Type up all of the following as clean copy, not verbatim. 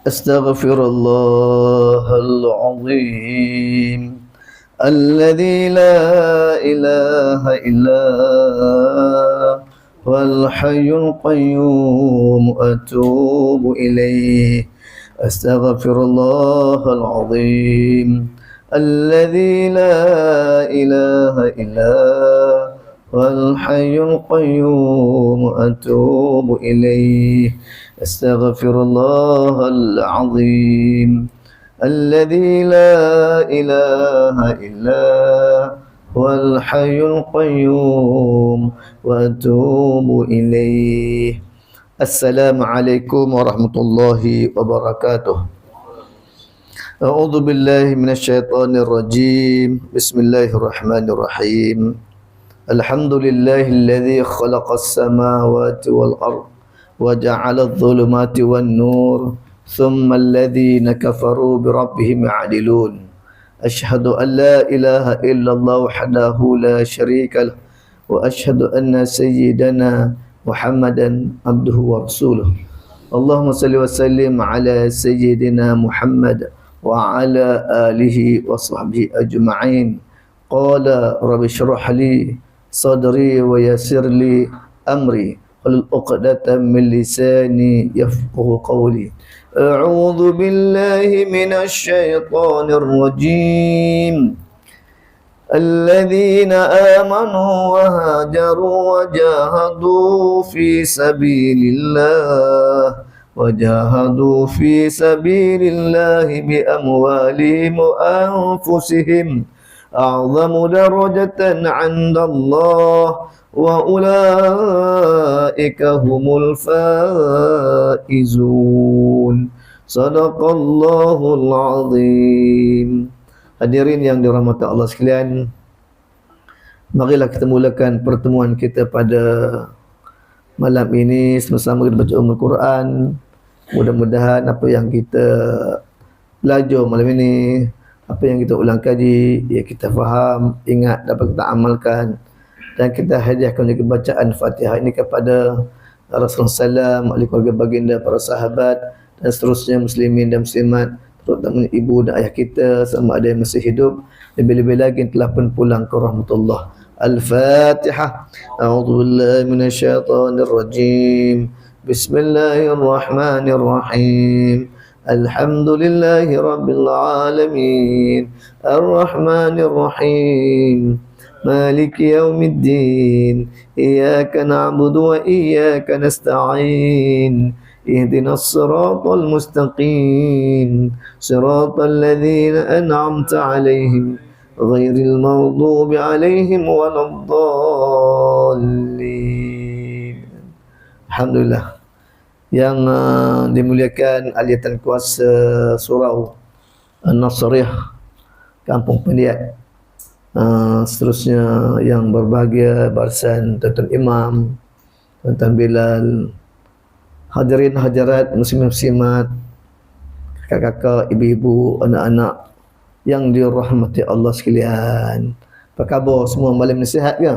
أستغفر الله العظيم الذي لا إله إلا هو الحي القيوم أتوب إليه أستغفر الله العظيم الذي لا إله إلا هو الحي القيوم أتوب إليه أستغفر الله العظيم الذي لا إله إلا هو الحي القيوم وأتوب إليه. السلام عليكم ورحمة الله وبركاته. أعوذ بالله من الشيطان الرجيم. بسم الله الرحمن الرحيم. الحمد لله الذي خلق السماوات والأرض وجعل الظلمات والنور ثم الذين كفروا بربهم يعدلون. أشهد أن لا إله إلا الله وحده لا شريك له وأشهد أن سيدنا محمدا عبده ورسوله. اللهم صل وسلم على سيدنا محمد وعلى آله وصحبه أجمعين. قال رب اشرح لي صدري ويسر لي أمري عقدة من لساني يفقه قولي. أعوذ بالله من الشيطان الرجيم. الذين آمنوا وهاجروا وجاهدوا في سبيل الله بأموالهم وأنفسهم أعظم درجة عند الله وأولئك هم الفائزون. Sadaqallahul azim. Hadirin yang dirahmati Allah sekalian, marilah kita mulakan pertemuan kita pada malam ini sama-sama kita baca Al-Quran. Mudah-mudahan apa yang kita belajar malam ini, apa yang kita ulang kaji, ya kita faham, ingat, dapat kita amalkan. Dan kita hadiahkan juga bacaan Fatihah ini kepada Rasulullah SAW, ahli keluarga baginda, para sahabat dan seterusnya muslimin dan muslimat, terutama ibu dan ayah kita sama ada yang masih hidup, lebih-lebih lagi yang telah pun pulang ke rahmatullah. Al-Fatihah. A'udzu billahi minasyaitonir rajim. Bismillahirrahmanirrahim. Alhamdulillahi rabbil alamin. Ar-Rahmanir Rahim. مالك يوم الدين إياك نعبد وإياك نستعين اهدنا الصراط المستقيم صراط الذين أنعمت عليهم غير المغضوب عليهم ولا الضالين. Alhamdulillah. Yang dimuliakan ahli kuasa surau An-Nasriyah Kampung Pendiat, seterusnya yang berbahagia barisan Tuan Imam, Tuan Bilal, hadirin hadirat muslim-muslimat, kakak-kakak, ibu-ibu, anak-anak yang dirahmati Allah sekalian. Apa khabar semua malam ni, sihat ke?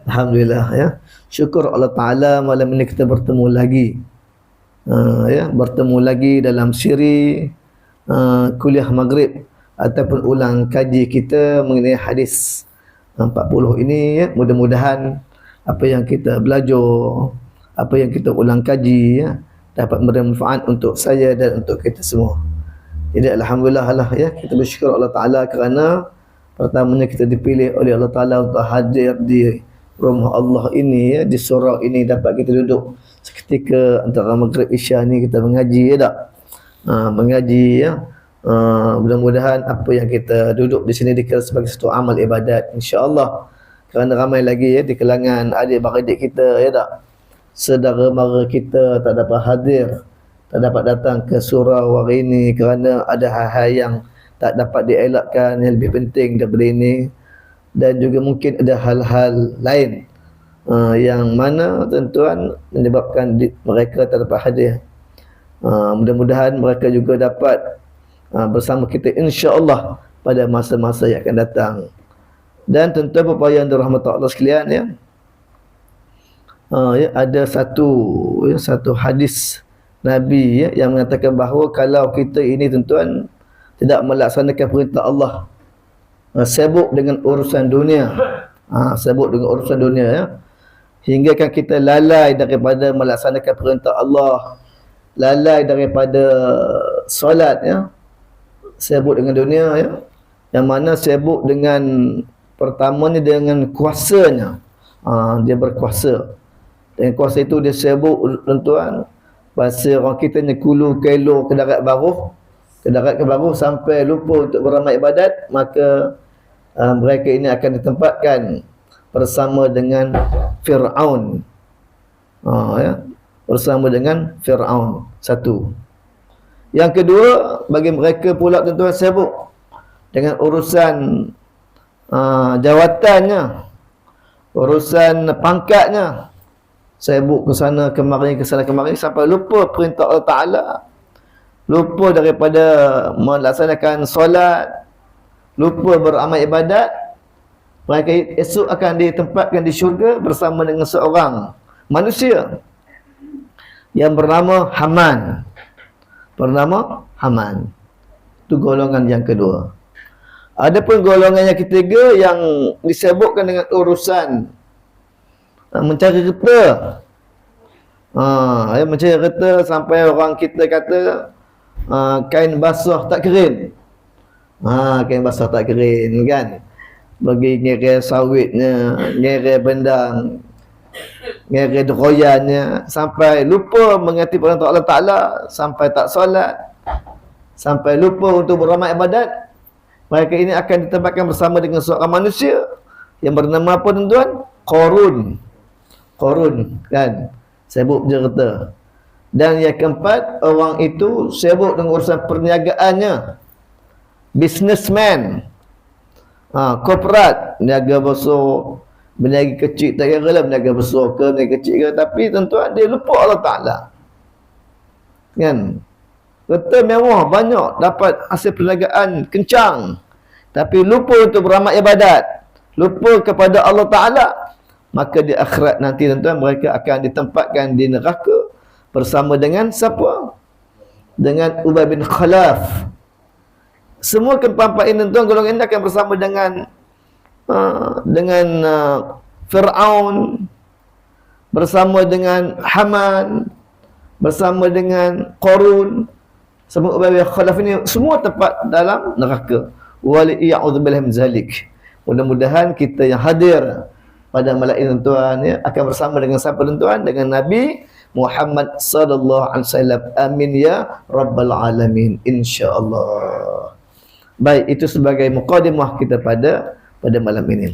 Alhamdulillah ya. Syukur Allah Taala malam ini kita bertemu lagi. Bertemu lagi dalam siri kuliah maghrib ataupun ulang kaji kita mengenai hadis 40 ini, ya. Mudah-mudahan apa yang kita belajar, apa yang kita ulang kaji, ya, dapat bermanfaat untuk saya dan untuk kita semua. Jadi alhamdulillah lah, ya, kita bersyukur Allah Taala kerana pertamanya kita dipilih oleh Allah Taala untuk hadir di rumah Allah ini, ya, di surau ini, dapat kita duduk seketika antara maghrib isya ni kita mengaji, ya tak? Mengaji, ya. Mudah-mudahan apa yang kita duduk di sini dikira sebagai satu amal ibadat, insya-Allah. Kerana ramai lagi, ya, di kalangan adik-beradik kita, ya tak, saudara mara kita tak dapat hadir, tak dapat datang ke surau hari ini kerana ada hal-hal yang tak dapat dielakkan yang lebih penting daripada ini. Dan juga mungkin ada hal-hal lain yang mana tuan-tuan menyebabkan mereka tak dapat hadir. Mudah-mudahan mereka juga dapat bersama kita insya-Allah pada masa-masa yang akan datang. Dan tentu bapa yang dirahmati Allah sekalian, ya, ada satu hadis Nabi ya, yang mengatakan bahawa kalau kita ini tuan-tuan tidak melaksanakan perintah Allah, sibuk dengan urusan dunia, sibuk dengan urusan dunia ya, hingga kan kita lalai daripada melaksanakan perintah Allah, lalai daripada solat ya, sibuk dengan dunia ya, yang mana sibuk dengan pertamanya dengan kuasanya, dia berkuasa, dengan kuasa itu dia sibuk tuan-tuan. Bahasa orang kita ni kulu kelo ke darat baruh sampai lupa untuk beramal ibadat, maka mereka ini akan ditempatkan bersama dengan Fir'aun, ya, bersama dengan Fir'aun. Satu. Yang kedua, bagi mereka pula tuan-tuan sibuk dengan urusan jawatannya, urusan pangkatnya, sibuk ke sana kemari sampai lupa perintah Allah Ta'ala, lupa daripada melaksanakan solat, lupa beramal ibadat. Mereka esok akan ditempatkan di syurga bersama dengan seorang manusia yang bernama Haman. Itu golongan yang kedua. Adapun golongan yang ketiga yang disebutkan dengan urusan mencari harta. Mencari harta sampai orang kita kata kain basah tak kering. Kain basah tak kering kan. Bagi ngere sawitnya, ngere bendang, ngere deroyannya, sampai lupa mengerti perintah Allah Ta'ala, sampai tak solat, sampai lupa untuk beramal ibadat. Mereka ini akan ditempatkan bersama dengan seorang manusia yang bernama apa tuan-tuan? Qarun kan, sibuk berharta. Dan yang keempat, orang itu sibuk dengan urusan perniagaannya, businessman, korporat, niaga besar, berniaga kecil tak kira lah, berniaga besar ke berniaga kecil ke, tapi tuan-tuan dia lupa Allah Ta'ala kan. Harta mewah banyak, dapat hasil perniagaan kencang, tapi lupa untuk beramal ibadat, lupa kepada Allah Ta'ala, maka di akhirat nanti tuan-tuan mereka akan ditempatkan di neraka bersama dengan siapa? Dengan Ubay bin Khalaf. Semua keempat ini tuan-tuan, golongan ini akan bersama dengan Fir'aun, bersama dengan Haman, bersama dengan Qarun. Semua Ubay bin Khalaf ini semua tempat dalam neraka. Waliya'udzubillah min zalik. Mudah-mudahan kita yang hadir pada malam ini tuan-tuan ya, akan bersama dengan siapa tuan-tuan? Dengan Nabi Muhammad sallallahu alaihi wasallam. Amin ya rabbal alamin, insya-Allah. Baik, itu sebagai mukadimah kita pada malam ini.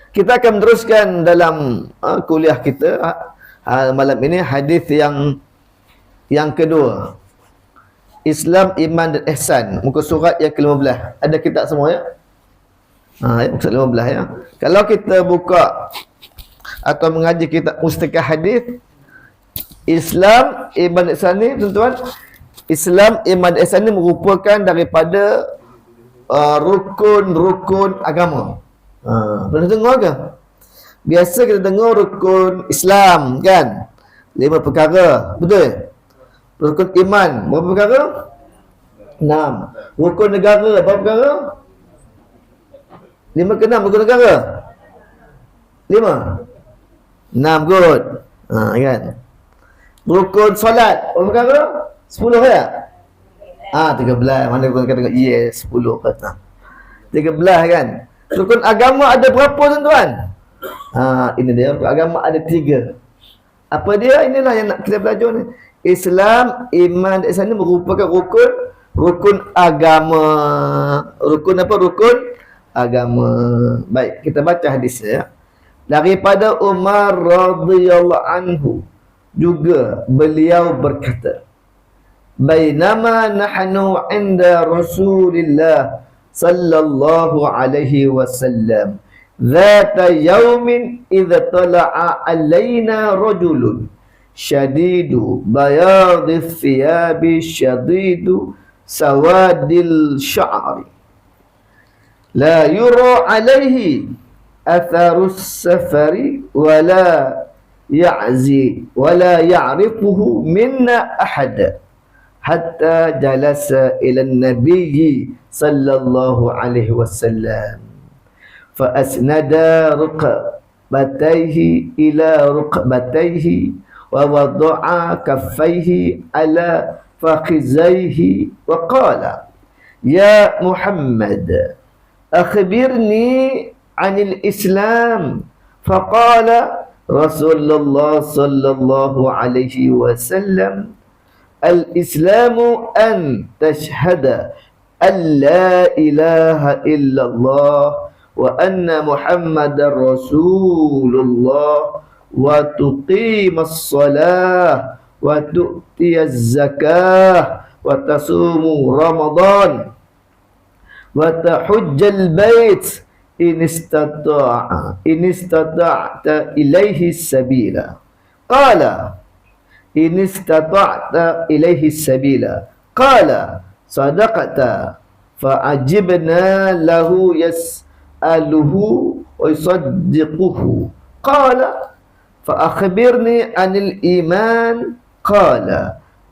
Kita akan meneruskan dalam kuliah kita malam ini hadis yang kedua. Islam, iman dan ihsan. Muka surat yang ke-15. Ada kitab semua ya? Muka surat 15 ya. Kalau kita buka atau mengaji kitab Mustakah Hadis, Islam, iman dan ihsan ni tuan-tuan, Islam, iman dan ihsan ni merupakan daripada rukun-rukun agama. Pernah dengar ke? Biasa kita dengar rukun Islam kan, 5 perkara, betul? Rukun iman berapa perkara? 6. Rukun negara berapa perkara? 5 ke 6 rukun negara? 5. 6 good. Kan? Rukun solat berapa perkara? 10 ya? 13. Mana rukun kata yes 10 kata. 13 kan? Rukun agama ada berapa tuan-tuan? Ini dia, rukun agama ada 3. Apa dia? Inilah yang nak kita belajar ni. Islam, iman dan ihsan merupakan rukun agama. Rukun apa? Rukun agama. Baik, kita baca hadis ya. Daripada Umar radhiyallahu anhu juga beliau berkata, bainama nahnu 'inda Rasulillah sallallahu alaihi wasallam dhata yawmin idza tala'a alaina rajulun syadidu bayadis thiyabi syadidu sawadil sya'ri la yura alaihi atharus safari wala يعزي ولا يعرفه منا أحد حتى جلس إلى النبي صلى الله عليه وسلم فأسند ركبتيه إلى ركبتيه ووضع كفيه على فخذيه وقال يا محمد أخبرني عن الإسلام فقال رسول الله صلى الله عليه وسلم الإسلام أن تشهد أن لا إله إلا الله وأن محمد رسول الله وتقيم الصلاة وتؤتي الزكاة وتصوم رمضان وتحج البيت إن استطعت إليه السبيل قال إن استطعت إليه السبيل قال صدقت فعجبنا له يسأله ويصدقه قال فأخبرني عن الإيمان قال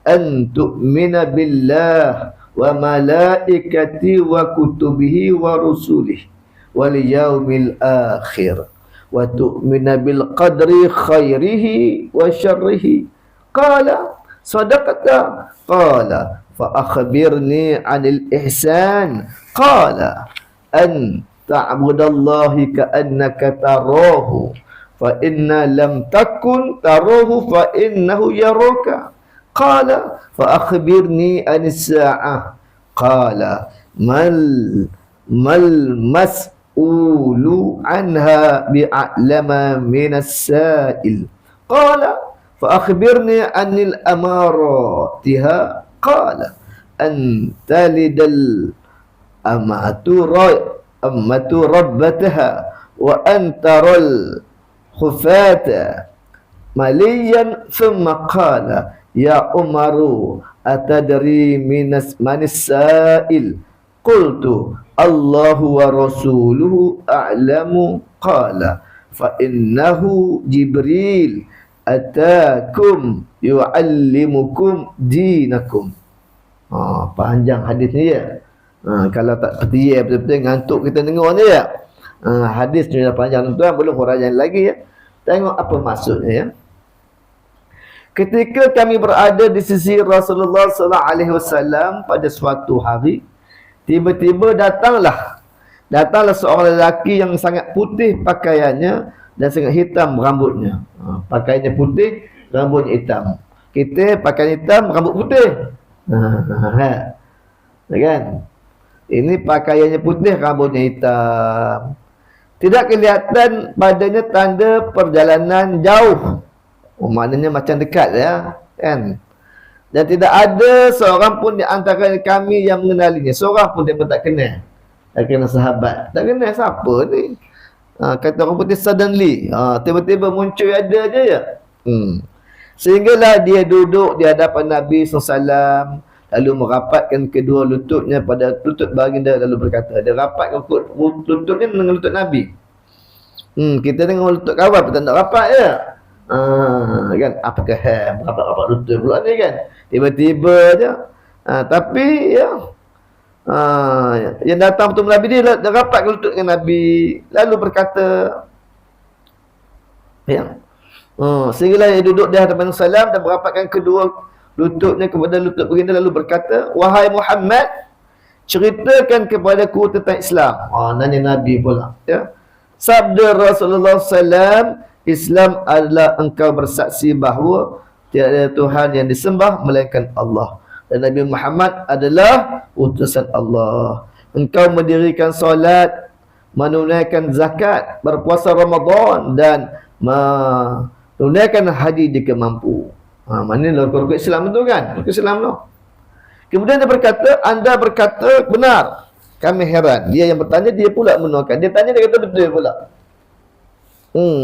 أن تؤمن بالله وملائكته وكتبه ورسله واليوم الآخر وتؤمن بالقدر خيره وشره قال صدقت قال فأخبرني عن الإحسان قال أن تعبد الله كأنك تراه فإن لم تكن تراه فإنه يراك قال فأخبرني عن الساعة قال ما المسؤول عنها بأعلم من السائل قال فأخبرني عن الأماراتها قال أن تلد الأمة ربتها وأن ترى الخفاة مليا ثم قال يا عمر أتدري من السائل قلت الله ورسوله أعلم قال فإنه جبريل أتاكم يعلمكم دينكم. Panjang hadis ni ya. Kalau tak setia betul-betul ngantuk kita dengar ni ya. Hadis ni dah panjang tuan, belum huraian lagi ya. Tengok apa maksudnya ya. Ketika kami berada di sisi Rasulullah sallallahu alaihi wasallam pada suatu hari, tiba-tiba datanglah seorang lelaki yang sangat putih pakaiannya dan sangat hitam rambutnya. Pakaiannya putih, rambutnya hitam. Kita pakaian hitam, rambut putih. Kan? Ini pakaiannya putih, rambutnya hitam. Tidak kelihatan badannya tanda perjalanan jauh. Maknanya macam dekat ya, kan? Dan tidak ada seorang pun di antara kami yang mengenalinya. Seorang pun dia pun tak kenal. Tak kenal sahabat. Tak kenal siapa ni. Kata orang putih suddenly. Tiba-tiba muncul ada je ya. Sehinggalah dia duduk di hadapan Nabi SAW. Lalu merapatkan kedua lututnya pada lutut baginda. Lalu berkata. Dia rapatkan lututnya dengan lutut Nabi. Kita dengan lutut kawan pun tak nak rapat ya. Kan? Apakah rapat-rapat lutut pula ni kan. Tiba-tiba je. Tapi ya. Yang datang bertemu Nabi dia rapat lutut dengan Nabi. Lalu berkata. Ya. Sehinggalah dia duduk di hadapan Salam dan merapatkan kedua lututnya kepada lutut baginda. Lalu berkata. Wahai Muhammad. Ceritakan kepadaku tentang Islam. Nanya Nabi pula. Ya. Sabda Rasulullah SAW. Islam adalah engkau bersaksi bahawa tiada Tuhan yang disembah melainkan Allah. Dan Nabi Muhammad adalah utusan Allah. Engkau mendirikan solat, menunaikan zakat, berpuasa Ramadan dan menunaikan haji jika mampu. Mana rukun Islam itu kan? Rukun Islam tu. Kemudian dia berkata, anda berkata benar. Kami heran. Dia yang bertanya, dia pula menuakan. Dia tanya, dia kata betul pula.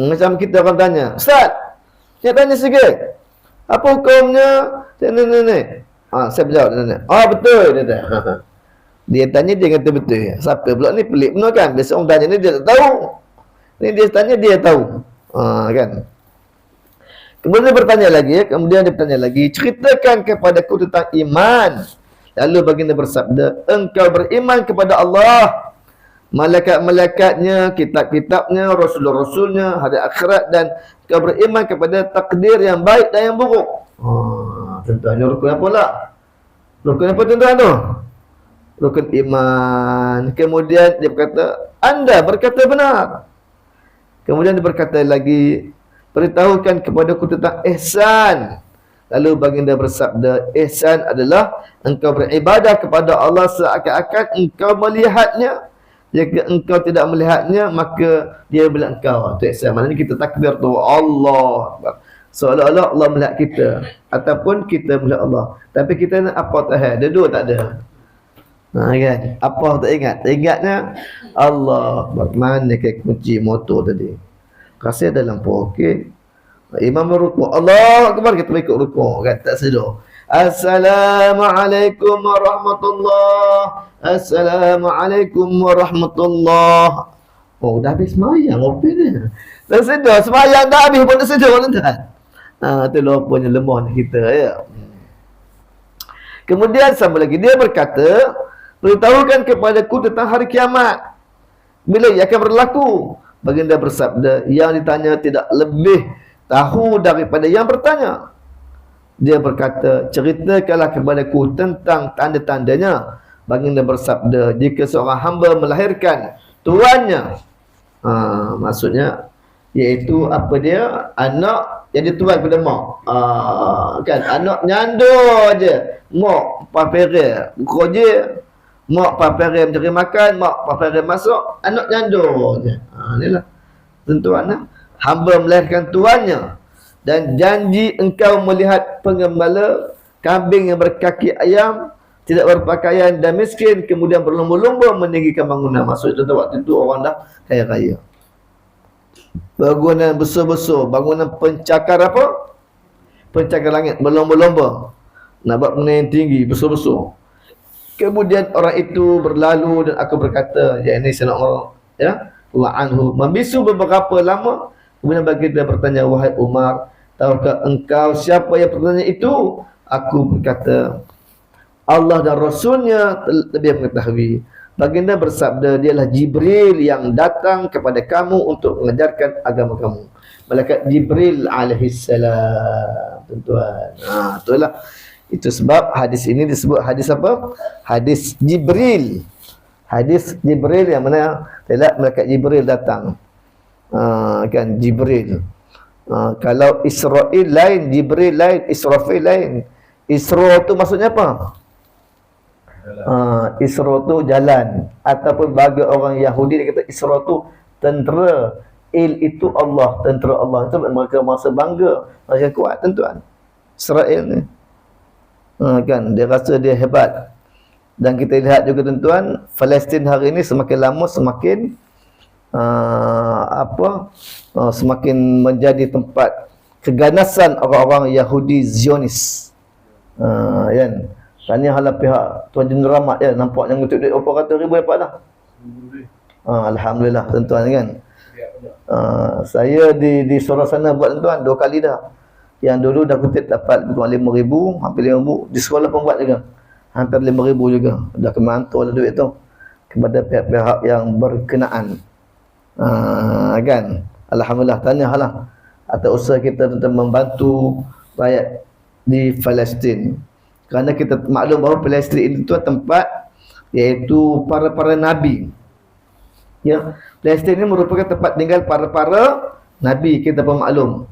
Macam kita orang tanya, Ustaz, dia tanya sikit. Apa hukumnya? Ni. Saya berjawab dia. Betul dia tanya. Dia tanya dia kata betul. Siapa pula ni pelik benar kan? Biasa orang tanya ni dia tak tahu. Ni dia tanya dia tahu. Kan? Kemudian dia bertanya lagi, ceritakan kepadaku tentang iman. Lalu baginda bersabda, engkau beriman kepada Allah, malaikat-malaikatnya, kitab-kitabnya, rasul-rasulnya, hari akhirat, dan engkau beriman kepada takdir yang baik dan yang buruk. Tuan-tuan, rukun apa pula? Rukun apa tuan-tuan tu? Rukun iman. Kemudian dia berkata, anda berkata benar. Kemudian dia berkata lagi, beritahukan kepadaku tentang ihsan. Lalu baginda bersabda, ihsan adalah engkau beribadah kepada Allah seakan-akan engkau melihatnya. Jika engkau tidak melihatnya, maka dia melihat engkau. Itu ihsan. Maknanya kita takbir tu Allah, seolah-olah Allah melihat kita, ataupun kita melihat Allah. Tapi kita nak apa tak ada? Dua tak ada. Kan? Apa tak ingat? Ingatnya Allah. Mana ke kunci motor tadi? Kasih dalam poket. Imam rukuk, Allah Akbar, kita ikut rukuk kan, tak sedar. Assalamualaikum warahmatullahi. Assalamualaikum warahmatullahi. Oh, dah habis sembahyang apa dia? Dah sedar sembahyang dah habis pun dah sedar tuan. Itu lupanya lemah kita ya. Kemudian sama lagi dia berkata, beritahukan kepadaku tentang hari kiamat, bila ia akan berlaku. Baginda bersabda, yang ditanya tidak lebih tahu daripada yang bertanya. Dia berkata, ceritakanlah kepadaku tentang tanda-tandanya. Baginda bersabda, jika seorang hamba melahirkan tuannya, maksudnya iaitu apa dia, anak yang dituai pada mak, kan, anak nyandur aja, mak papere bekerja, mak papere mencari makan, mak papere masuk, anak nyandur aja. Inilah tentuan. Hamba melahirkan tuannya, dan janji engkau melihat penggembala kambing yang berkaki ayam, tidak berpakaian dan miskin, kemudian berlumba-lumba meninggikan bangunan. Maksudnya waktu itu orang dah kaya raya. Bangunan besar-besar, bangunan pencakar apa? Pencakar langit, berlomba-lomba nak buat bangunan yang tinggi, besar-besar. Kemudian orang itu berlalu dan aku berkata, ya ini Sayyidina Umar, ya, Allah anhu, membisu beberapa lama. Kemudian baginda bertanya, wahai Umar, tahukah engkau siapa yang bertanya itu? Aku berkata, Allah dan Rasulnya lebih mengetahui. Baginda bersabda, dialah Jibril yang datang kepada kamu untuk mengajarkan agama kamu. Malaikat Jibril alaihissalam, tuan-tuan. Itulah. Itu sebab hadis ini disebut hadis apa? Hadis Jibril. Hadis Jibril yang mana malaikat Jibril datang. Kan, Jibril. Kalau Israel lain, Jibril lain, Israfil lain. Isra tu maksudnya apa? Isra tu jalan, ataupun bagi orang Yahudi dia kata Isra tu tentera. Il itu Allah, tentera Allah. Itu mereka merasa bangga, mereka kuat, tuan-tuan. Israel ni, kan, dia rasa dia hebat. Dan kita lihat juga, tuan-tuan, Palestin hari ini semakin lama semakin semakin menjadi tempat keganasan orang-orang Yahudi Zionis. Kan, tanya hala pihak Tuan Jeneral Rahmat, ya, nampaknya ngutuk duit berapa ratus ribu dapat dah. Alhamdulillah, tuan-tuan, kan. Saya di Sorosana buat, tuan-tuan, 2 kali dah. Yang dulu dah kutip dapat 5,000, hampir 5,000. Di sekolah pun buat juga, hampir 5,000 juga. Dah kemantul duit tu kepada pihak-pihak yang berkenaan. Kan, alhamdulillah, tanyalah atas usaha kita tentang membantu rakyat di Palestin. Kerana kita maklum bahawa Palestin itu tempat iaitu para nabi. Ya, Palestin ini merupakan tempat tinggal para nabi, kita pun maklum.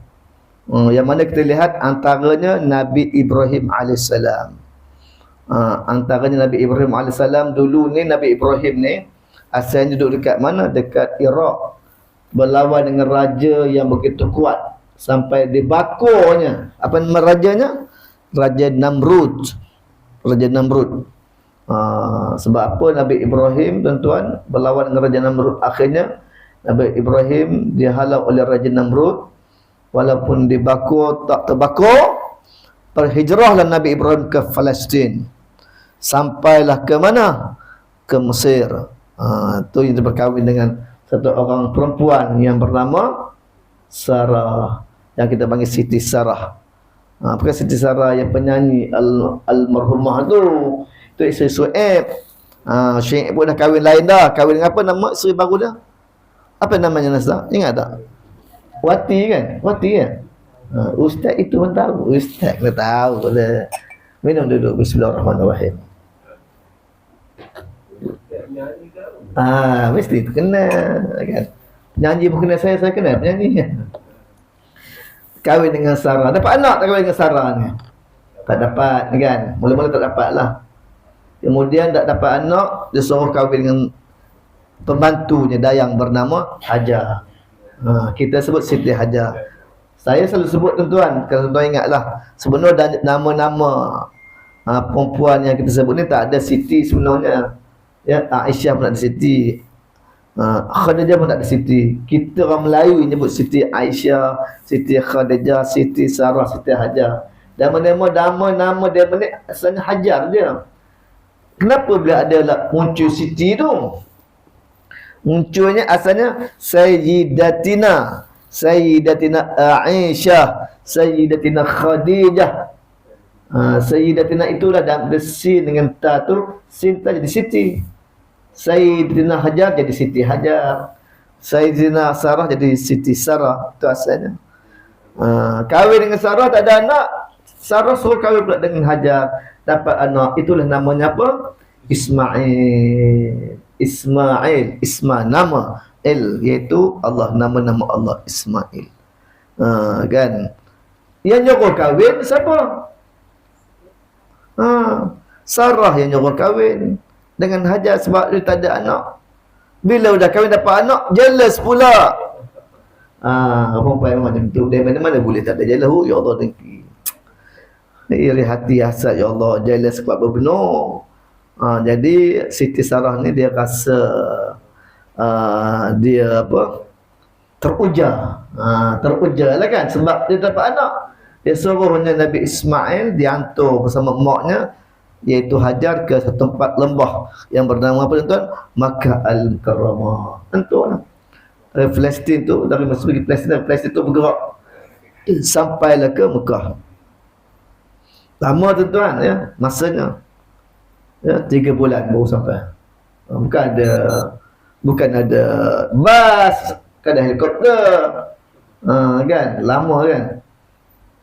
Yang mana kita lihat antaranya Nabi Ibrahim alaihissalam. Antaranya Nabi Ibrahim alaihissalam. Dulu ni Nabi Ibrahim ni asalnya duduk dekat mana? Dekat Iraq. Berlawan dengan raja yang begitu kuat sampai dibakurnya. Apa nama rajanya? Raja Namrud. Raja Namrud. Sebab apa Nabi Ibrahim, tuan-tuan, berlawan dengan Raja Namrud? Akhirnya Nabi Ibrahim dihalau oleh Raja Namrud. Walaupun dibakur, tak terbakar, berhijrahlah Nabi Ibrahim ke Palestin. Sampailah ke mana? Ke Mesir. Itu yang berkahwin dengan satu orang perempuan yang bernama Sarah. yang kita panggil Siti Sarah. Bukan Siti Sarah yang penyanyi almarhumah tu. Itu isteri Syuaib. Syuaib pun dah kahwin lain dah. Kahwin dengan apa nama isteri baru dia? Apa namanya Nasrah? Ingat tak? Wati kan? Wati kan? Ustaz itu pun tahu. Ustaz kena tahu. Minum duduk. Bismillahirrahmanirrahim. Mesti tu kenal kan? Penyanyi pun kenal saya kenal penyanyi. Kahwin dengan Sarah. Dapat anak tak kahwin dengan Sarah ni? Tak dapat kan? Mula-mula tak dapat lah. Kemudian tak dapat anak, dia suruh kahwin dengan pembantunya Dayang bernama Hajar. Kita sebut Siti Hajar. Saya selalu sebut tuan-tuan, kalau tuan-tuan ingatlah, sebenarnya nama-nama perempuan yang kita sebut ni tak ada Siti sebenarnya. Ya, Aisyah pun tak ada Siti. Khadijah pun tak ada Siti. Kita orang Melayu nyebut Siti Aisyah, Siti Khadijah, Siti Sarah, Siti Hajar. Nama dia ni asalnya Hajar dia. Kenapa bila ada muncul Siti tu? Munculnya asalnya Sayyidatina Aisyah, Sayyidatina Khadijah. Sayyidatina itulah dalam sin dengan ta tu, sin ta jadi Siti. Sayyidina Hajar jadi Siti Hajar. Sayyidina Sarah jadi Siti Sarah. Itu asalnya. Kahwin dengan Sarah tak ada anak. Sarah suruh kahwin pula dengan Hajar, dapat anak. Itulah namanya apa? Ismail. Nama Il, iaitu Allah, nama-nama Allah Ismail. Kan? Yang nyuruh kahwin siapa? Sarah yang nyuruh kahwin dengan Hajar sebab dia tak ada anak. Bila dah kahwin dapat anak, jealous pula. Perempuan macam tu, dari mana-mana boleh tak ada jealous. Ya Allah, dengki. Iri hati hasad, ya Allah, jealous sebab berbenar. Jadi Siti Sarah ni dia rasa dia apa? Teruja. Teruja lah kan, sebab dia dapat anak. Dia suruhnya Nabi Ismail dihantar bersama maknya, iaitu Hajar, ke satu tempat lembah yang bernama apa tuan? Makkah Al-Mukarramah. Hantarlah. Dari Palestin tu, dari Mesir pergi Palestin, dari Palestin tu bergerak sampailah ke Mekah. Lama tuan-tuan ya, masanya. Ya, 3 bulan baru sampai. Bukan ada bas, bukan ada helikopter. Kan, lama kan.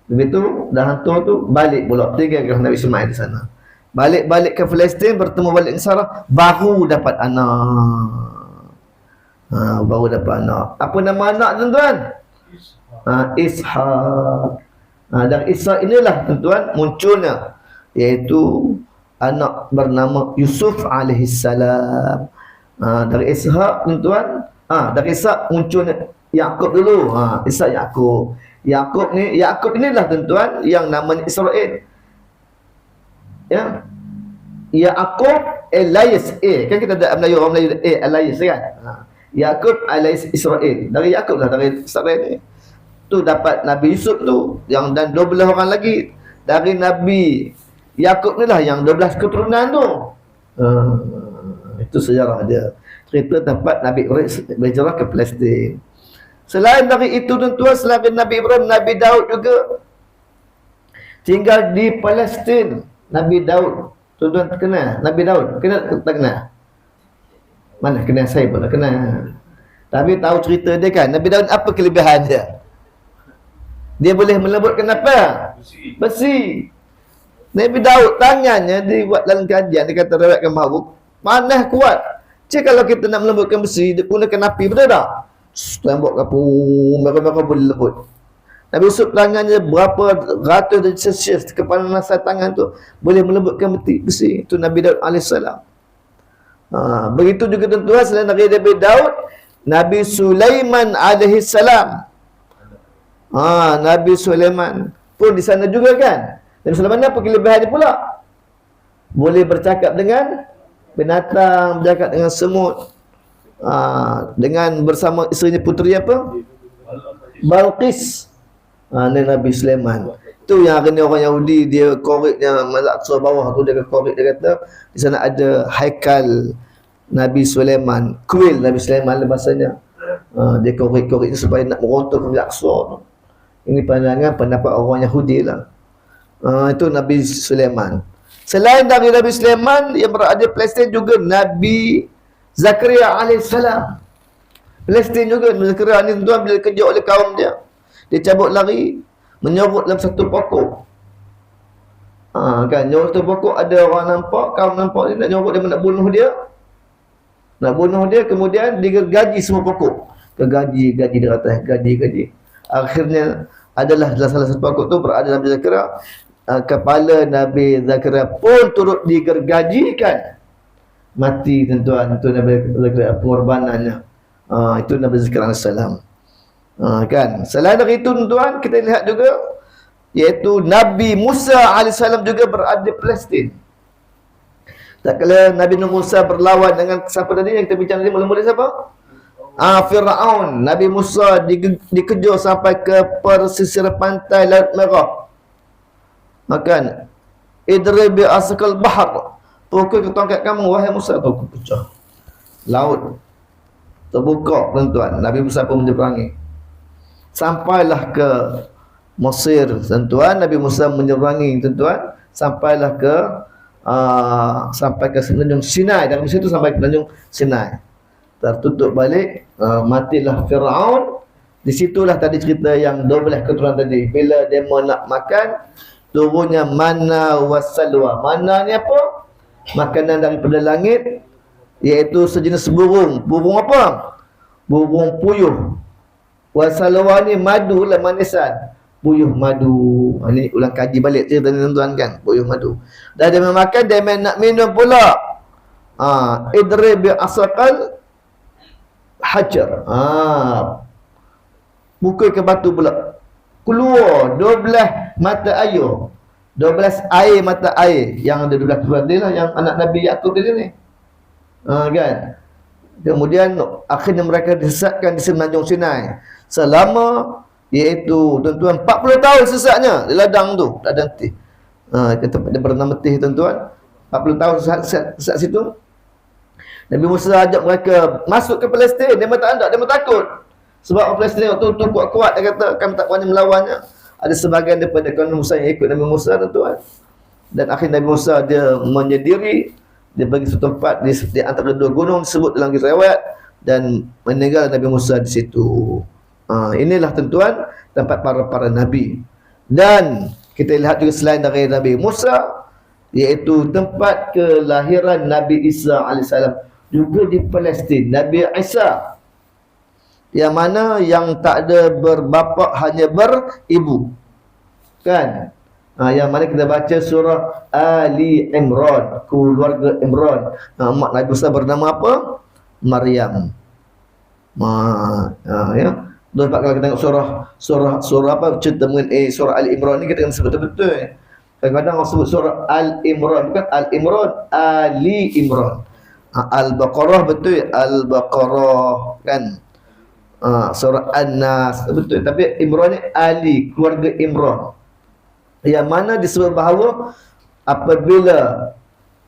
Lepas tu dah hantar tu balik pula, tinggalkan Nabi Ismail di sana. Balik ke Palestin, bertemu balik dengan Sarah, baru dapat anak. Baru dapat anak. Apa nama anak tuan-tuan? Ishak. Dari Ishak inilah tuan-tuan munculnya, iaitu anak bernama Yusuf alaihissalam. Dari Ishak tuan-tuan, dari Ishak munculnya Yakub dulu. Ishak Yakub. Yakub inilah tuan-tuan yang namanya Israel. Ya. Yakub Elias. Kan kita ada Melayu, orang Melayu Elias kan. Yakub alias Israel. Dari Yakub lah, dari Israel ni. Tu dapat Nabi Yusuf tu, yang dan 12 orang lagi dari Nabi Yakub ni lah, yang 12 keturunan tu. Itu sejarah dia. Cerita tempat Nabi Ibrahim berhijrah ke Palestin. Selain dari itu tuan-tuan, selain Nabi Ibrahim, Nabi Daud juga tinggal di Palestin. Nabi Daud, tuan-tuan kenal Nabi Daud? Kenal tak kenal? Mana kenal, saya pun tak kenal. Tapi tahu cerita dia kan. Nabi Daud apa kelebihan dia? Dia boleh melembutkan apa? Besi. Nabi Daud tangannya dibuat dalam kajian, dia kata riwayatkan bahawa panas kuat. Cik, kalau kita nak melembutkan besi, dia gunakan api, betul tak? Tembok kapur, merah-merah boleh lembut. Nabi Yusuf tangannya berapa ratus darjah Celsius, kepanasan tangan tu boleh melembutkan besi. Itu Nabi Daud alaihissalam. Begitu juga tuan-tuan, selain dari Nabi Daud, Nabi Sulaiman alaihissalam. Nabi Sulaiman pun di sana juga kan. Nabi Sulaiman apa kelebihannya pula? Boleh bercakap dengan binatang, bercakap dengan semut. Dengan bersama isterinya puteri apa? Balqis. Nabi Sulaiman. Tu yang hari ni orang Yahudi dia koreknya Al-Aqsa bawah tu, dia korek, dia kata di sana ada haikal Nabi Sulaiman, kuil Nabi Sulaiman lah bahasanya. Dia korek-koreknya supaya nak meruntuhkan Al-Aqsa tu. Ini pandangan pendapat orang Yahudi lah. Itu Nabi Sulaiman. Selain dari Nabi Sulaiman, yang berada di Palestin juga Nabi Zakaria alaihissalam. Palestin juga Nabi Zakaria ni tuan bila dikejar oleh kaum dia. Dia cabut lari, menyorot dalam satu pokok. Kan, nyorot satu pokok, ada orang nampak, kaum nampak dia nak nyorot, dia nak bunuh dia. Nak bunuh dia, kemudian digergaji semua pokok. Gaji di atas, gaji. Akhirnya adalah salah satu pokok tu berada Nabi Zakaria. Kepala Nabi Zakaria pun turut digergajikan. Mati tuan-tuan, itu Nabi Zakaria pengorbanannya. Itu Nabi Zakaria AS. Kan. Selain dari itu tuan-tuan, kita lihat juga iaitu Nabi Musa AS juga berada di Palestin. Tak kala Nabi Musa berlawan dengan siapa tadi yang kita bincang tadi, mula-mula siapa? Fir'aun. Nabi Musa dikejar sampai ke pesisir pantai Laut Merah. Makan idrib bi asqal bahr. Pukul ke tongkat kamu wahai Musa, tu pecah. Laut terbuka tuan-tuan. Nabi Musa pun menyeberangi. Sampailah ke Mesir tuan-tuan. Nabi Musa menyeberangi tuan-tuan. Sampailah ke sampai ke Semenanjung Sinai. Dari situ sampai ke Semenanjung Sinai. Tertutup balik, matilah Fir'aun. Di situlah tadi cerita yang 12 keturunan tadi. Bila dia nak makan, turunnya manna wassalwa. Manna ni apa? Makanan daripada langit, iaitu sejenis burung. Burung apa? Burung puyuh. Wassalwa ni madu lah, manisan. Puyuh madu. Ini ulang kaji balik cerita ni tuan-tuan kan. Puyuh madu. Dah dia makan, dia nak minum pula. Idrib bi asqal hajar. Pukul ke batu pula. Keluar 12 mata air. 12 air mata air. Yang ada 12 keluar dia lah, yang anak Nabi Yaqub dia ni. Kan. Kemudian akhirnya mereka disesatkan di Semenanjung Sinai. Selama iaitu tuan-tuan 40 tahun sesatnya di ladang tu. Ladang tih. Tempat dia bernama tih tuan-tuan. 40 tahun sesat situ. Nabi Musa ajak mereka masuk ke Palestin. Dia tak ada, dia takut. Sebab orang Palestin waktu tu kuat-kuat, dia kata kami tak berani melawannya. Ada sebahagian daripada kaum Musa yang ikut Nabi Musa tuan-tuan. Dan akhirnya Nabi Musa dia menyendiri, dia pergi satu tempat di antara dua gunung disebut dalam kisah riwayat, dan meninggal Nabi Musa di situ. Inilah tuan-tuan tempat para nabi. Dan kita lihat juga selain dari Nabi Musa, iaitu tempat kelahiran Nabi Isa alaihissalam juga di Palestin. Nabi Isa, yang mana yang tak ada berbapa, hanya beribu. Kan? Yang mana kita baca surah Ali Imran, keluarga Imran. Mak Nabi Musa bernama apa? Maryam. Ya. Kalau kita tengok surah apa cerita mengenai surah Ali Imran ni, kita kena sebut betul-betul. Kadang-kadang orang sebut surah Al-Imran, bukan Al-Imran, Ali Imran. Al-Baqarah betul, Al-Baqarah kan. Surah An-Nas betul, tapi Imran ni Ali, keluarga Imran. Yang mana disebut bahawa apabila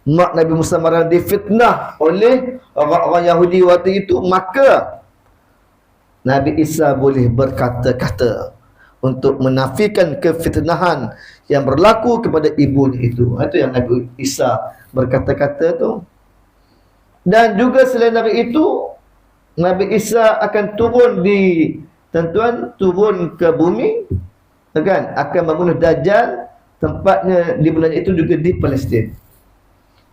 mak Nabi Musa Maryam difitnah oleh orang-orang Yahudi waktu itu, maka Nabi Isa boleh berkata-kata untuk menafikan kefitnahan yang berlaku kepada ibunya itu. Itu yang Nabi Isa berkata-kata tu. Dan juga selain dari itu, Nabi Isa akan turun turun ke bumi, kan? Akan membunuh Dajjal. Tempatnya di bulan itu juga di Palestin.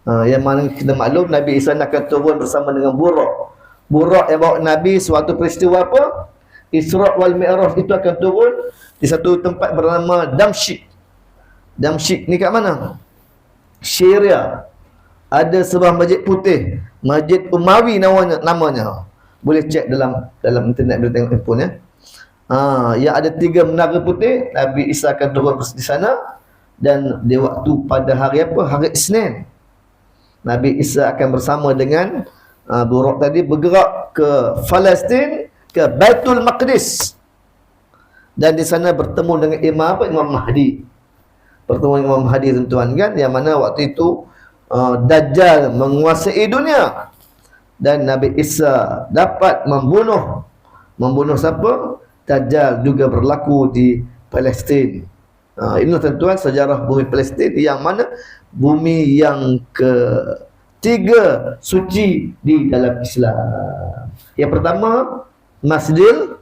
Yang mana kita maklum Nabi Isa akan turun bersama dengan Burak. Burak yang bawa Nabi suatu peristiwa apa? Isra' wal Mi'raj, itu akan turun di satu tempat bernama Damsyik. Damsyik ni kat mana? Syria. Ada sebuah masjid putih, Masjid Umawi namanya. Boleh cek dalam internet, boleh tengok handphone ya. Yang ada 3 menara putih. Nabi Isa akan turun di sana. Dan di waktu pada hari apa? Hari Isnin. Nabi Isa akan bersama dengan Burak tadi bergerak ke Palestin, ke Baitul Maqdis. Dan di sana bertemu dengan Imam Mahdi. Pertemuan Imam Mahdi tuan-tuan kan, yang mana waktu itu Dajjal menguasai dunia. Dan Nabi Isa dapat membunuh siapa? Dajjal juga berlaku di Palestin. Inilah tuan-tuan sejarah bumi Palestin, yang mana bumi yang ketiga suci di dalam Islam. Yang pertama Masjidil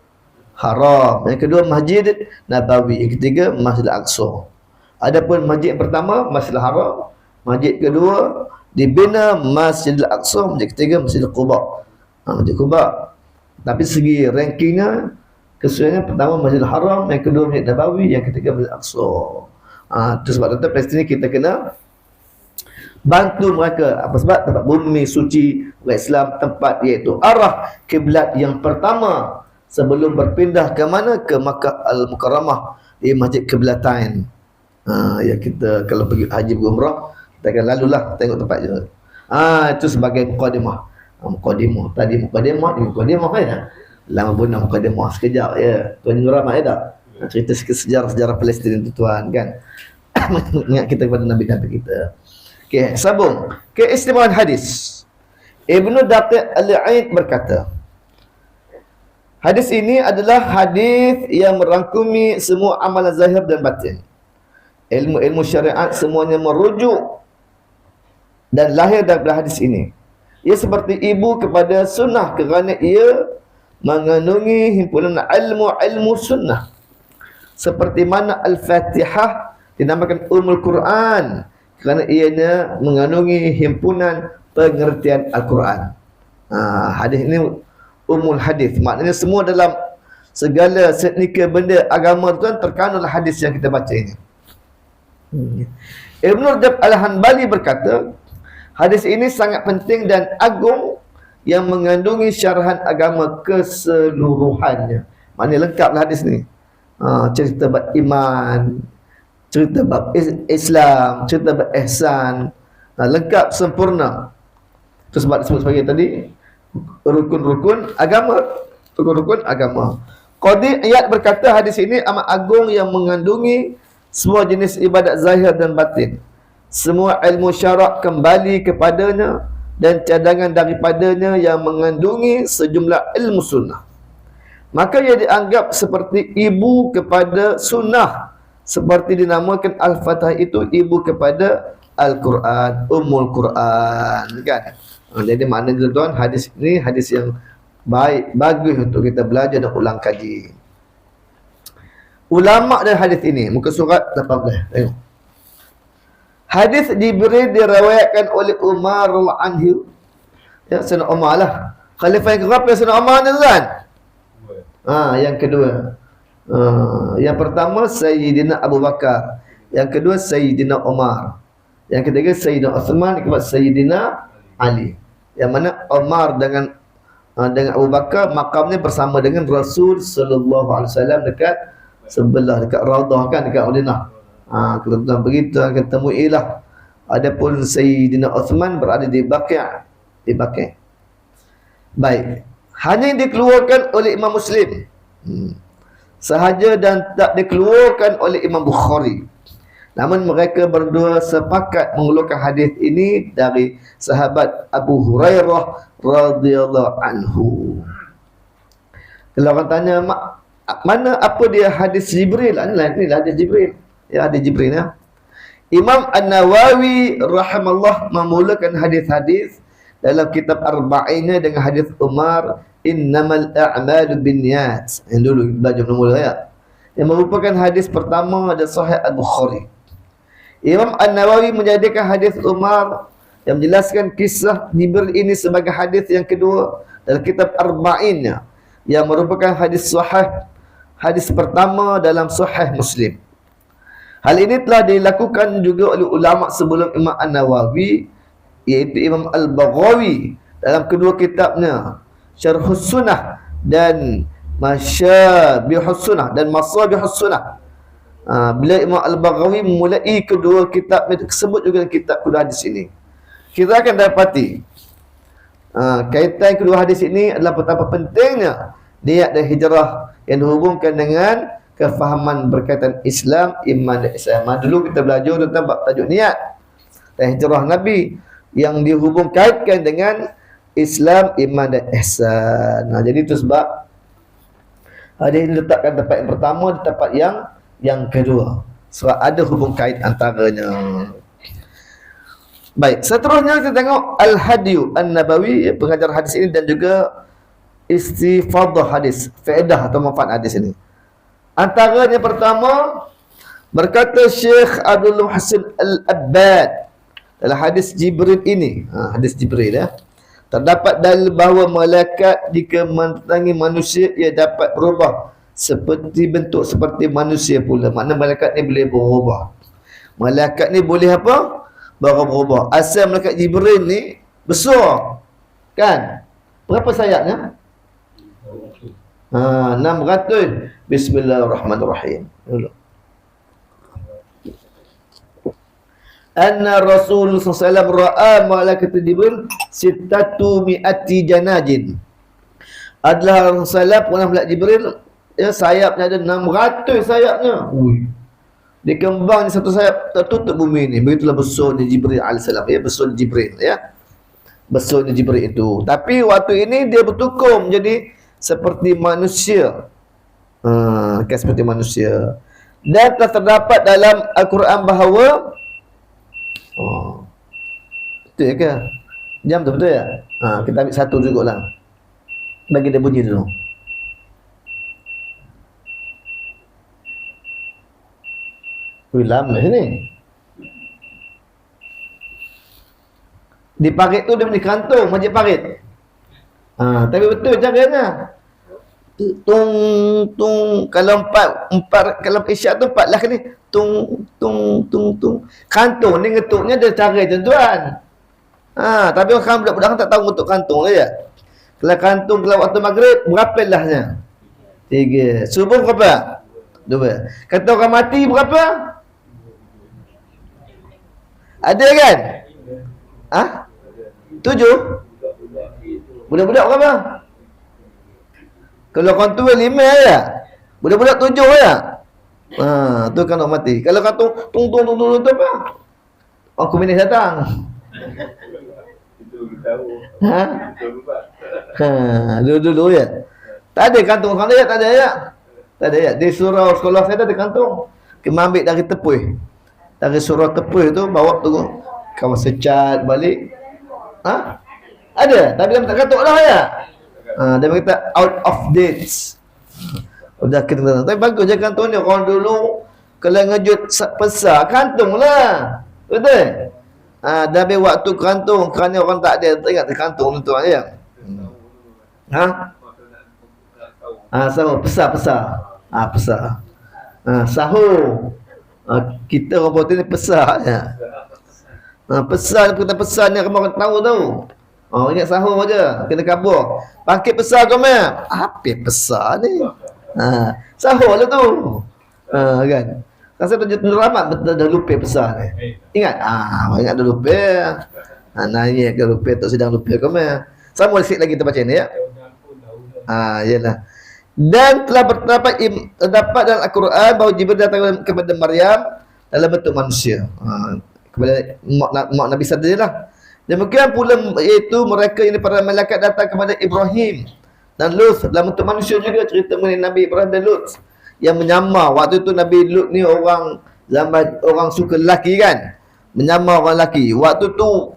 Haram, yang kedua Masjid Nabawi, yang ketiga Masjid Al-Aqsa. Adapun masjid pertama Masjidil Haram, masjid kedua dibina Masjid Al-Aqsa, masjid ketiga Masjid Quba. Masjid Quba. Tapi segi rankingnya, kesesuaiannya pertama Masjid Al-Haram, yang kedua Masjid Nabawi, yang ketiga Masjid Al-Aqsa. Itu sebab Palestin ni kita kena bantu mereka. Apa sebab? Tempat bumi suci orang Islam, tempat iaitu arah kiblat yang pertama sebelum berpindah ke mana? Ke Makkah Al-Mukarramah, di Masjid Qiblatain. Ya, kita kalau pergi haji berumrah, kita akan lalulah tengok tempat je. Itu sebagai mukadimah. Mukadimah tadi, mukadimah kan ya? Lama pun mukadimah sekejap ya. Tuan Nur Rahmat ya tak? Cerita sejarah Palestin itu tuan kan. Ingat kita kepada Nabi-Nabi kita. Okey, sambung. Keistimewaan hadis. Ibnu Daqiq Al-Aid berkata, hadis ini adalah hadis yang merangkumi semua amalan zahir dan batin. Ilmu-ilmu syariat semuanya merujuk dan lahir daripada hadis ini. Ia seperti ibu kepada sunnah kerana ia mengandungi himpunan ilmu sunnah. Seperti mana Al-Fatihah dinamakan Ummul Quran kerana ianya mengandungi himpunan pengertian Al-Quran. Hadis ini Ummul Hadis, maknanya semua dalam segala senika benda agama tuan terkandung hadis yang kita baca ini. Ibnu Rajab Al-Hanbali berkata, hadis ini sangat penting dan agung yang mengandungi syarahan agama keseluruhannya. Maknanya lengkaplah hadis ni. Cerita bab iman, cerita bab Islam, cerita bab ihsan, lengkap sempurna. Itu sebab disebut sebagai tadi rukun-rukun agama. Rukun-rukun agama. Qadi Iyad berkata hadis ini amat agung yang mengandungi semua jenis ibadat zahir dan batin. Semua ilmu syarak kembali kepadanya dan cadangan daripadanya yang mengandungi sejumlah ilmu sunnah. Maka ia dianggap seperti ibu kepada sunnah, seperti dinamakan Al-Fatihah itu ibu kepada Al-Quran, Ummul Quran kan. Jadi maknanya tuan, hadis ini hadis yang baik, bagus untuk kita belajar dan ulang kaji. Ulama dan hadis ini, muka surat 18. Tengok. Hadis Jibril diriwayatkan oleh Umar al-Anhu. Ya, Sayyidina Umar lah. Khalifah yang keberapa Sayyidina Umar ni kan? Yang kedua. Yang pertama Sayyidina Abu Bakar. Yang kedua Sayyidina Umar. Yang ketiga Sayyidina Uthman, yang keempat Sayyidina Ali. Yang mana Umar dengan Abu Bakar makamnya bersama dengan Rasul sallallahu alaihi wasallam dekat sebelah, dekat Raudah kan, dekat Madinah. Kalau tuan begitu akan temuilah. Adapun Sayyidina Uthman berada di Baqi'. Di Baqi'. Baik. Hanya yang dikeluarkan oleh Imam Muslim sahaja dan tak dikeluarkan oleh Imam Bukhari. Namun mereka berdua sepakat mengeluarkan hadis ini dari sahabat Abu Hurairah radhiyallahu anhu. Kalau orang tanya, mana apa dia hadis Jibril? Inilah hadis Jibril. Ya, hadis Jibril ya. Imam An-Nawawi rahimallahu memulakan hadis-hadis dalam kitab Arba'innya dengan hadis Umar, innamal a'malu binniyat. Yang dulu belajar mula ya. Yang merupakan hadis pertama dan sahih Al-Bukhari. Imam An-Nawawi menjadikan hadis Umar yang menjelaskan kisah Jibril ini sebagai hadis yang kedua dalam kitab Arba'innya, yang merupakan hadis sahih, hadis pertama dalam sahih Muslim. Hal ini telah dilakukan juga oleh ulama sebelum Imam An-Nawawi, iaitu Imam Al-Baghawi dalam kedua kitabnya Syarhus Sunnah dan Masyabihus Sunnah dan Masabihus Sunnah. Bila Imam Al-Baghawi memulai kedua kitab tersebut juga kitab kedua hadis ini, kita akan dapati kaitan kedua hadis ini adalah betapa pentingnya niat dan hijrah yang dihubungkan dengan kefahaman berkaitan Islam, iman dan ihsan. Dulu kita belajar tentang bab tajuk niat dan hijrah Nabi yang dihubung kaitkan dengan Islam, iman dan ihsan. Jadi itu sebab hadis ini letakkan tempat yang pertama di tempat yang kedua. Sebab ada hubung kait antaranya. Baik, seterusnya kita tengok Al-Hadyu An-Nabawi, pengajar hadis ini, dan juga istifadah hadis, faedah atau manfaat hadis ini. Antaranya pertama, berkata Syekh Abdul Muhsin Al-Abbad dalam hadis Jibril ini, hadis Jibril ya, terdapat dalil bahawa malaikat jika mendatangi manusia ia dapat berubah seperti bentuk seperti manusia pula. Makna malaikat ni boleh berubah. Malaikat ni boleh apa? Berubah. Asal malaikat Jibril ni besar, kan? Berapa sayapnya? 600. Bismillahirrahmanirrahim. Anna Rasulullah SAW ra'a malaikat Jibril sittatu mi'ati janajin. Adalah Rasulullah pernah melihat Jibril, ya, sayapnya ada 600 sayapnya. Ui. Dia kembang satu sayap tertutup bumi ni. Begitulah besarnya Jibril alaihissalam, ya, besarnya Jibril, ya. Besarnya Jibril itu. Tapi waktu ini dia bertukar menjadi seperti manusia. Seperti manusia. Dan telah terdapat dalam Al-Quran bahawa betul ya ke? Jam tu betul ya? Kita ambil satu jugalah. Bagi dia bunyi dulu. Lama ni. Di parit tu dia punya kantung masjid parit. Tapi betul caranya. Tung kalau empat kalau isyak tu 4 lah kali. Tung. Kantung ni ngetuknya ada cara tuan. Tapi orang budak-budak tak tahu ngetuk kantung lah ya. Kalau kantung kalau waktu maghrib berapa lahnya? 3. Subuh berapa? 2. Kata orang mati berapa? Ada kan? 7. Budak-budak berapa? Kalau orang tua 5 ya. Budak-budak 7 ya. Tu kan nak mati. Kalau kata tung tu apa? Orang komunis datang. Dulu ya. Tak ada kantung orang dia, tak ada ya. Tak ada ya. Di surau sekolah saya ada kantung. Kita ambil dari tepuh. Dari surau tepuh tu bawa tu kawan secat balik. Ada, tapi dia tak katuk lah ya. Dia kata out of dates. Udah kita tahu. Tapi bagus je kantung ni. Orang dulu kalau ngejut besar kantung lah. Betul? Dah habis waktu kantung kerana orang tak ada ingat kantung tu ya. Sahur besar. Besar. Sahur. Kita orang putih ni besar ya. Besar kita besar ni kamu akan tahu tau. Ingat sahur aja, kena kabur. Pakai besar kau meh. Apa besar ni? Sahur lah tu. Kan. Rasa tu ramat betul dah lupa besar ni. Ingat? Ingat dah lupa. Nanya ke lupa tak sedang lupa kau meh. Sama sikit lagi kita baca ni ya. Yalah. Dan telah terdapat dalam Al-Quran bahawa Jibril datang kepada Maryam dalam bentuk manusia. Kepada mak Nabi sendirilah. Demikian pula iaitu mereka ini para malaikat datang kepada Ibrahim dan Lut dalam bentuk manusia juga. Cerita mengenai Nabi Ibrahim dan Lut yang menyamar. Waktu itu Nabi Lut ni orang suka lelaki kan, menyamar orang lelaki. Waktu tu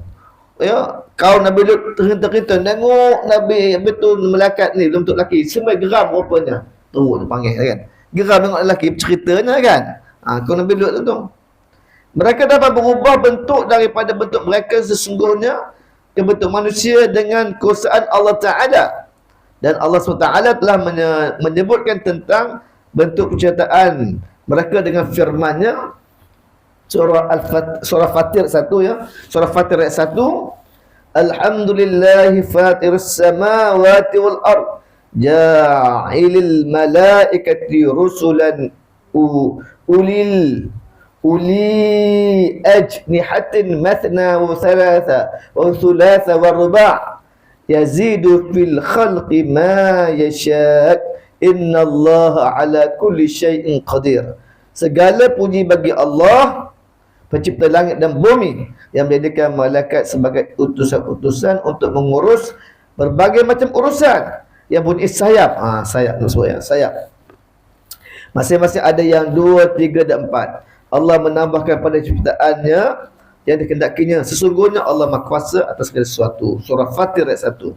ya, kaum Nabi Lut terhinta-hinta tengok Nabi betul malaikat ni dalam bentuk lelaki. Semua geram rupanya. Teruk tu panggil kan. Geram tengok lelaki ceritanya kan. Kaum Nabi Lut tu. Mereka dapat berubah bentuk daripada bentuk mereka sesungguhnya ke bentuk manusia dengan kuasaan Allah Ta'ala. Dan Allah SWT telah menyebutkan tentang bentuk penciptaan mereka dengan firman-Nya. Surah Fatir 1 ya. Surah Fatir ayat 1. Alhamdulillahi fatiris samawati wal ard. Ja'ilil malaikati rusulan uli ajnihatin mathna wa thulatha wa ruba' yazidu fil khalqi ma yasha' innallaha ala kulli syai'in qadir. Segala puji bagi Allah, pencipta langit dan bumi, yang menjadikan malaikat sebagai utusan-utusan untuk mengurus berbagai macam urusan yang punya sayap. Sayap tu sebut ya, sayap. Masing-masing ada yang 2, 3 dan 4. Allah menambahkan pada ciptaannya yang dikehendakinya. Sesungguhnya Allah Maha Kuasa atas segala sesuatu. Surah Fatir ayat 1.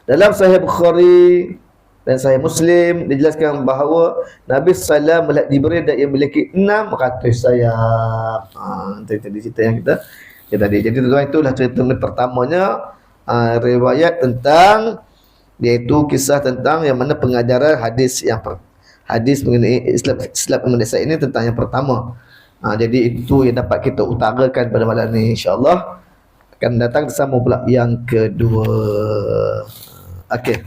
Dalam Sahih Bukhari dan Sahih Muslim dijelaskan bahawa Nabi SAW melihat Jibril dan ia memiliki 600 sayap. Tadi cerita yang kita tadi. Jadi tuan-tuan, itulah cerita pertamanya, riwayat tentang, iaitu kisah tentang yang mana pengajaran hadis hadis mengenai Islam Malaysia ini tentang yang pertama. Jadi itu yang dapat kita utarakan pada malam ini, insya-Allah. Akan datang bersama pula yang kedua. Okey.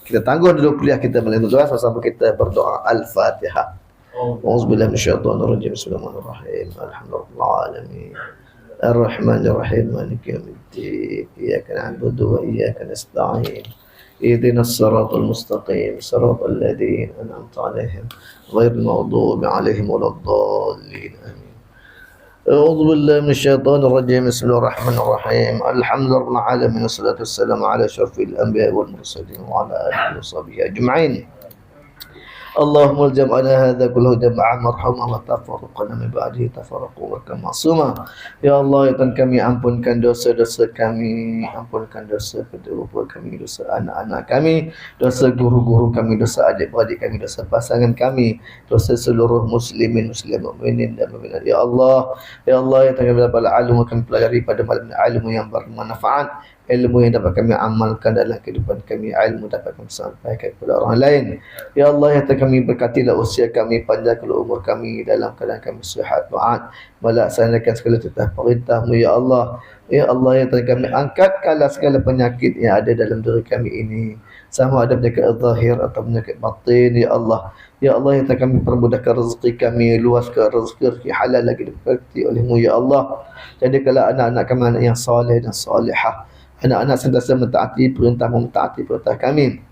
Kita tangguh dulu kuliah kita malam ini, sama-sama kita berdoa Al-Fatihah. Auzubillahi minasyaitonirrajim. Bismillahirrahmanirrahim. Alhamdulillahirabbil alamin. Ar-Rahmanir-Rahim. Maliki yaumiddin. Iyyaka na'budu wa iyyaka nasta'in. Ihdinas siratal mustaqim. Siratal ladzina an'amta 'alaihim ghairil maghdubi 'alaihim waladdallin. Amin. أعوذ بالله من الشيطان الرجيم. بسم الله الرحمن الرحيم. الحمد لله رب العالمين والصلاة والسلام على أشرف الأنبياء والمرسلين وعلى آله وصحبه أجمعين. اللهم الجمعنا هذا كله جمعا مرحوما وتفرقنا من بعده تفرقا معصوما. Ya Allah, ya Tuhan kami, ampunkan dosa-dosa kami, ampunkan dosa kedua kami, dosa anak-anak kami, dosa guru-guru kami, dosa adik-beradik kami, dosa pasangan kami, dosa seluruh muslimin, mukminin dan mukminat. Ya Allah, ya Tuhan kami, dapat ilmu kami pelajari pada malam ini, ilmu yang bermanfaat, ilmu yang dapat kami amalkan dalam kehidupan kami, ilmu dapat kami sampaikan kepada orang lain. Ya Allah, ya Tuhan kami, berkatilah usia kami, panjangkanlah umur kami, dalam keadaan kami sihat wa'ad, melaksanakan segala titah perintah-Mu. Ya Allah, ya Allah, ya Tuhan kami, angkatkanlah segala penyakit yang ada dalam diri kami ini, sama ada penyakit zahir atau penyakit batin. Ya Allah, ya Allah, ya Tuhan kami, permudahkan rezeki kami, luaskan rezeki halal lagi diberkati oleh-Mu. Ya Allah, jadikanlah anak-anak kami anak yang soleh dan solehah, anak-anak sentiasa mentaati perintah-Mu, mentaati perintah kami.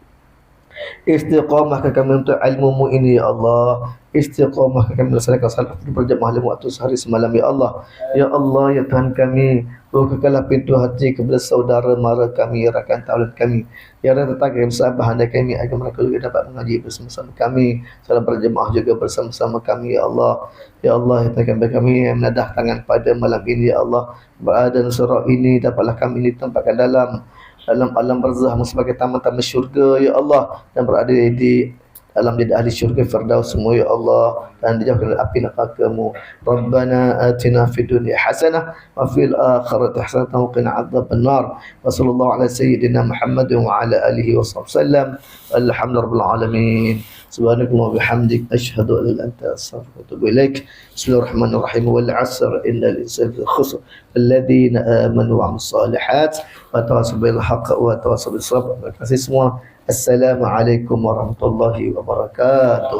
Istiqamahkan kami untuk ilmu-Mu ini, ya Allah. Istiqamahkan kami melaksanakan salat berjamaah 5 waktu sehari semalam, ya Allah. Ya Allah, ya Tuhan kami, bukakanlah pintu hati kepada saudara mara kami, rakan taulan kami, yang tetangga kami, sahabat anda kami, agar mereka juga dapat mengaji bersama-sama kami, salat berjamaah juga bersama-sama kami, ya Allah. Ya Allah, ya Tuhan kami yang menadah tangan pada malam ini, ya Allah, berada dalam surau ini, dapatlah kami ditempatkan dalam alam barzakh sebagai taman-taman syurga, ya Allah, dan berada di dalam jadi ahli syurga firdaus semua, ya Allah, dan dijauhkan dari api neraka-Mu. Rabbana atina fid dunya hasanah wa fil akhirati hasanah wa qina adzabannar. Wa sallallahu ala sayyidina Muhammad wa ala alihi wa sallam. Alhamdulillahirabbil alamin. Subhanakallah wa bihamdik, asyhadu an la ilaha illa anta, astaghfiruka wa atubu ilaik. Bismillahirrahmanirrahim. Wal 'asr innal insana lafi khusr. Alladhina amanu wa 'amilus shalihat wa tawassaw bil haqq wa tawassaw bis sabr. Terima kasih semua. Assalamualaikum warahmatullahi wabarakatuh.